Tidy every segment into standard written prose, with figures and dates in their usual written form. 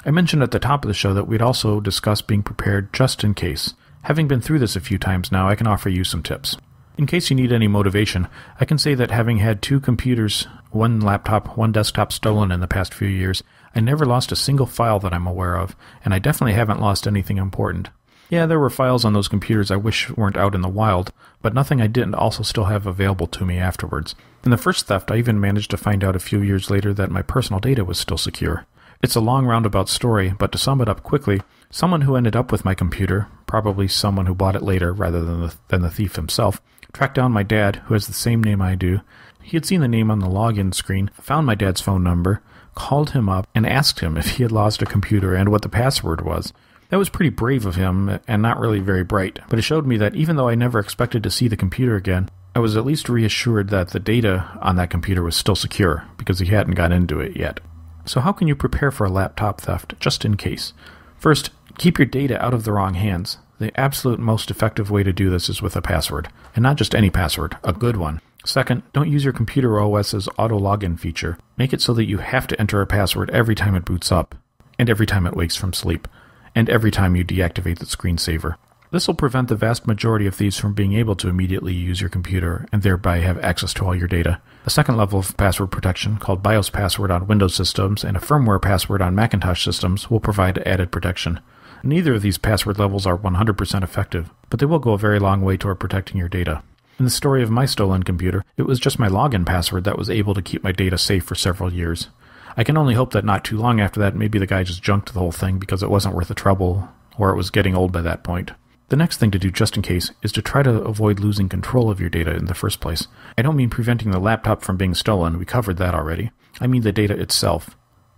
I mentioned at the top of the show that we'd also discuss being prepared just in case. Having been through this a few times now, I can offer you some tips. In case you need any motivation, I can say that having had 2 computers, 1 laptop, 1 desktop stolen in the past few years, I never lost a single file that I'm aware of, and I definitely haven't lost anything important. Yeah, there were files on those computers I wish weren't out in the wild, but nothing I didn't also still have available to me afterwards. In the first theft, I even managed to find out a few years later that my personal data was still secure. It's a long roundabout story, but to sum it up quickly, someone who ended up with my computer, probably someone who bought it later rather than the thief himself, tracked down my dad, who has the same name I do. He had seen the name on the login screen, found my dad's phone number, called him up, and asked him if he had lost a computer and what the password was. That was pretty brave of him, and not really very bright, but it showed me that even though I never expected to see the computer again, I was at least reassured that the data on that computer was still secure, because he hadn't got into it yet. So how can you prepare for a laptop theft, just in case? First, keep your data out of the wrong hands. The absolute most effective way to do this is with a password, and not just any password, a good one. Second, don't use your computer OS's auto login feature. Make it so that you have to enter a password every time it boots up, and every time it wakes from sleep, and every time you deactivate the screensaver. This will prevent the vast majority of thieves from being able to immediately use your computer and thereby have access to all your data. A second level of password protection, called BIOS password on Windows systems and a firmware password on Macintosh systems, will provide added protection. Neither of these password levels are 100% effective, but they will go a very long way toward protecting your data. In the story of my stolen computer, it was just my login password that was able to keep my data safe for several years. I can only hope that not too long after that, maybe the guy just junked the whole thing because it wasn't worth the trouble, or it was getting old by that point. The next thing to do, just in case, is to try to avoid losing control of your data in the first place. I don't mean preventing the laptop from being stolen, we covered that already. I mean the data itself.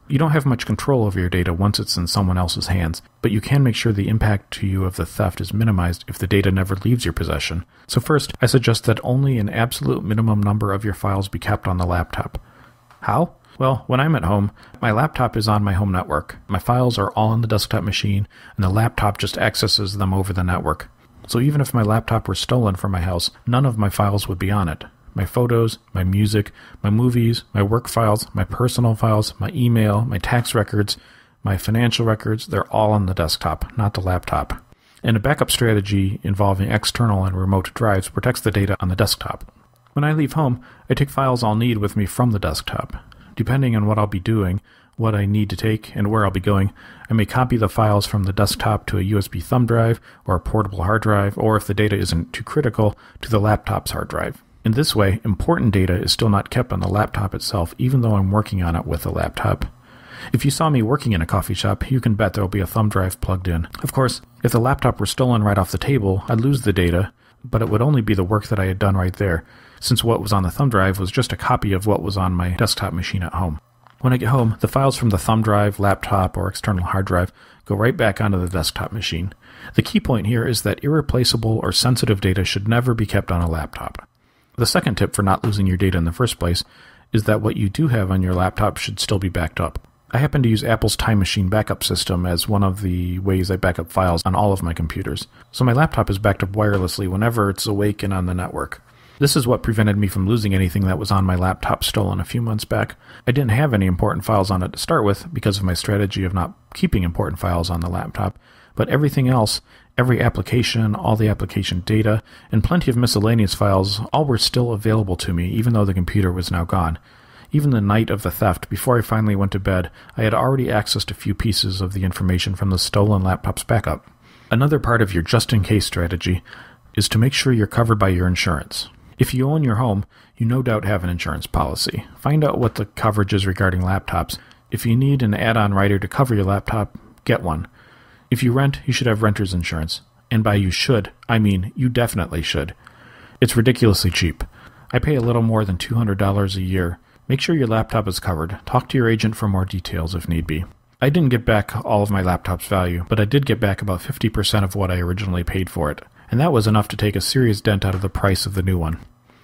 You don't have much control over your data once it's in someone else's hands, but you can make sure the impact to you of the theft is minimized if the data never leaves your possession. So first, I suggest that only an absolute minimum number of your files be kept on the laptop. How? Well, when I'm at home, my laptop is on my home network. My files are all on the desktop machine, and the laptop just accesses them over the network. So even if my laptop were stolen from my house, none of my files would be on it. My photos, my music, my movies, my work files, my personal files, my email, my tax records, my financial records, they're all on the desktop, not the laptop. And a backup strategy involving external and remote drives protects the data on the desktop. When I leave home, I take files I'll need with me from the desktop. Depending on what I'll be doing, what I need to take, and where I'll be going, I may copy the files from the desktop to a USB thumb drive or a portable hard drive, or if the data isn't too critical, to the laptop's hard drive. In this way, important data is still not kept on the laptop itself, even though I'm working on it with a laptop. If you saw me working in a coffee shop, you can bet there will be a thumb drive plugged in. Of course, if the laptop were stolen right off the table, I'd lose the data, but it would only be the work that I had done right there, since what was on the thumb drive was just a copy of what was on my desktop machine at home. When I get home, the files from the thumb drive, laptop, or external hard drive go right back onto the desktop machine. The key point here is that irreplaceable or sensitive data should never be kept on a laptop. The second tip for not losing your data in the first place is that what you do have on your laptop should still be backed up. I happen to use Apple's Time Machine backup system as one of the ways I back up files on all of my computers, so my laptop is backed up wirelessly whenever it's awake and on the network. This is what prevented me from losing anything that was on my laptop stolen a few months back. I didn't have any important files on it to start with because of my strategy of not keeping important files on the laptop, but everything else, every application, all the application data, and plenty of miscellaneous files, all were still available to me even though the computer was now gone. Even the night of the theft, before I finally went to bed, I had already accessed a few pieces of the information from the stolen laptop's backup. Another part of your just-in-case strategy is to make sure you're covered by your insurance. If you own your home, you no doubt have an insurance policy. Find out what the coverage is regarding laptops. If you need an add-on rider to cover your laptop, get one. If you rent, you should have renter's insurance. And by you should, I mean you definitely should. It's ridiculously cheap. I pay a little more than $200 a year. Make sure your laptop is covered. Talk to your agent for more details if need be. I didn't get back all of my laptop's value, but I did get back about 50% of what I originally paid for it, and that was enough to take a serious dent out of the price of the new one.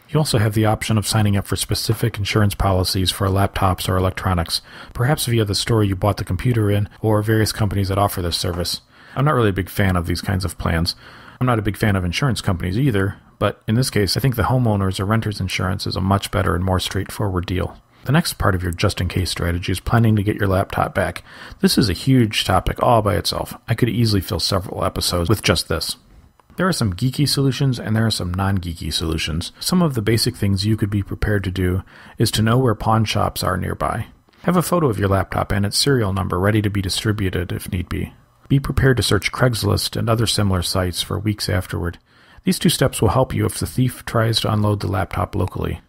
You also have the option of signing up for specific insurance policies for laptops or electronics, perhaps via the store you bought the computer in, or various companies that offer this service. I'm not really a big fan of these kinds of plans. I'm not a big fan of insurance companies either, but in this case, I think the homeowner's or renter's insurance is a much better and more straightforward deal. The next part of your just-in-case strategy is planning to get your laptop back. This is a huge topic all by itself. I could easily fill several episodes with just this. There are some geeky solutions and there are some non-geeky solutions. Some of the basic things you could be prepared to do is to know where pawn shops are nearby. Have a photo of your laptop and its serial number ready to be distributed if need be. Be prepared to search Craigslist and other similar sites for weeks afterward. These 2 steps will help you if the thief tries to unload the laptop locally.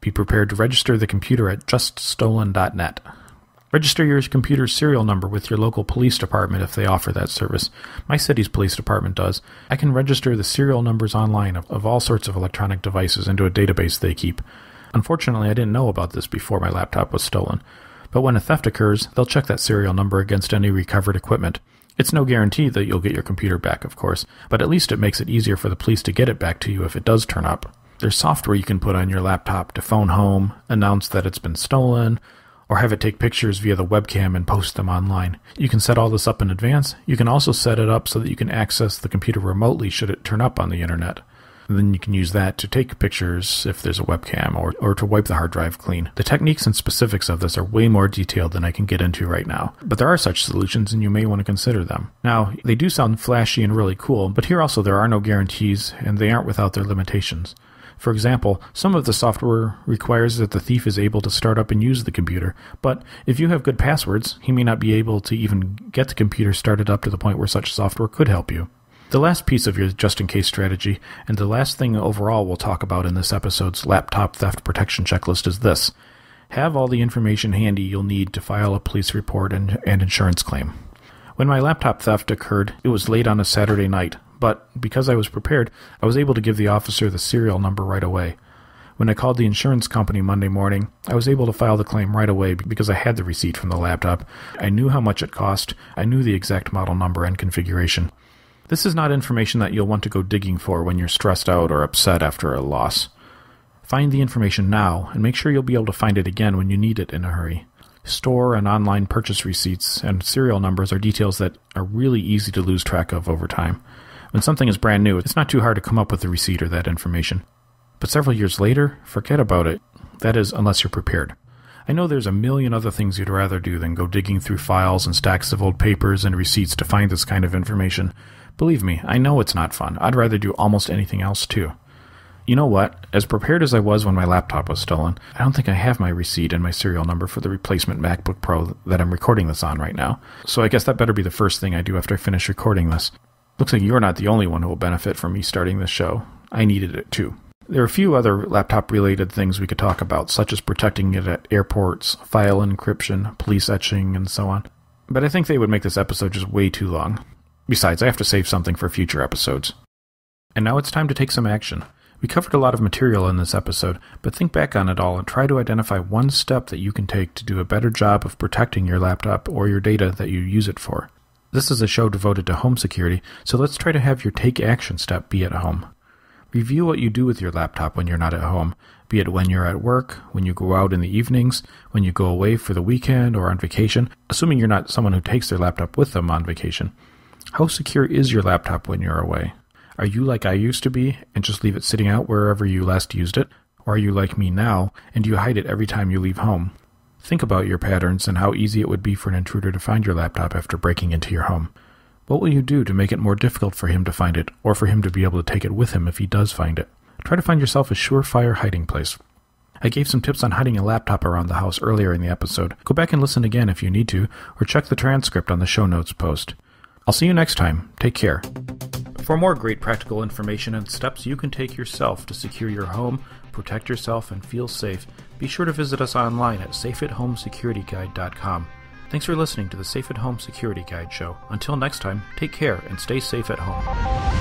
Be prepared to register the computer at juststolen.net. Register your computer's serial number with your local police department if they offer that service. My city's police department does. I can register the serial numbers online of all sorts of electronic devices into a database they keep. Unfortunately, I didn't know about this before my laptop was stolen. But when a theft occurs, they'll check that serial number against any recovered equipment. It's no guarantee that you'll get your computer back, of course, but at least it makes it easier for the police to get it back to you if it does turn up. There's software you can put on your laptop to phone home, announce that it's been stolen, or have it take pictures via the webcam and post them online. You can set all this up in advance. You can also set it up so that you can access the computer remotely should it turn up on the internet. And then you can use that to take pictures if there's a webcam or to wipe the hard drive clean. The techniques and specifics of this are way more detailed than I can get into right now. But there are such solutions and you may want to consider them. Now, they do sound flashy and really cool, but here also there are no guarantees and they aren't without their limitations. For example, some of the software requires that the thief is able to start up and use the computer, but if you have good passwords, he may not be able to even get the computer started up to the point where such software could help you. The last piece of your just-in-case strategy, and the last thing overall we'll talk about in this episode's laptop theft protection checklist is this. Have all the information handy you'll need to file a police report and insurance claim. When my laptop theft occurred, it was late on a Saturday night, but because I was prepared, I was able to give the officer the serial number right away. When I called the insurance company Monday morning, I was able to file the claim right away because I had the receipt from the laptop. I knew how much it cost. I knew the exact model number and configuration. This is not information that you'll want to go digging for when you're stressed out or upset after a loss. Find the information now and make sure you'll be able to find it again when you need it in a hurry. Store and online purchase receipts and serial numbers are details that are really easy to lose track of over time. When something is brand new, it's not too hard to come up with the receipt or that information. But several years later, forget about it. That is, unless you're prepared. I know there's a million other things you'd rather do than go digging through files and stacks of old papers and receipts to find this kind of information. Believe me, I know it's not fun. I'd rather do almost anything else too. You know what? As prepared as I was when my laptop was stolen, I don't think I have my receipt and my serial number for the replacement MacBook Pro that I'm recording this on right now. So I guess that better be the first thing I do after I finish recording this. Looks like you're not the only one who will benefit from me starting this show. I needed it too. There are a few other laptop-related things we could talk about, such as protecting it at airports, file encryption, police etching, and so on. But I think they would make this episode just way too long. Besides, I have to save something for future episodes. And now it's time to take some action. We covered a lot of material in this episode, but think back on it all and try to identify one step that you can take to do a better job of protecting your laptop or your data that you use it for. This is a show devoted to home security, so let's try to have your take action step be at home. Review what you do with your laptop when you're not at home, be it when you're at work, when you go out in the evenings, when you go away for the weekend or on vacation, assuming you're not someone who takes their laptop with them on vacation. How secure is your laptop when you're away? Are you like I used to be and just leave it sitting out wherever you last used it? Or are you like me now and you hide it every time you leave home? Think about your patterns and how easy it would be for an intruder to find your laptop after breaking into your home. What will you do to make it more difficult for him to find it, or for him to be able to take it with him if he does find it? Try to find yourself a surefire hiding place. I gave some tips on hiding a laptop around the house earlier in the episode. Go back and listen again if you need to, or check the transcript on the show notes post. I'll see you next time. Take care. For more great practical information and steps you can take yourself to secure your home, protect yourself, and feel safe, be sure to visit us online at safeathomesecurityguide.com. Thanks for listening to the Safe at Home Security Guide Show. Until next time, take care and stay safe at home.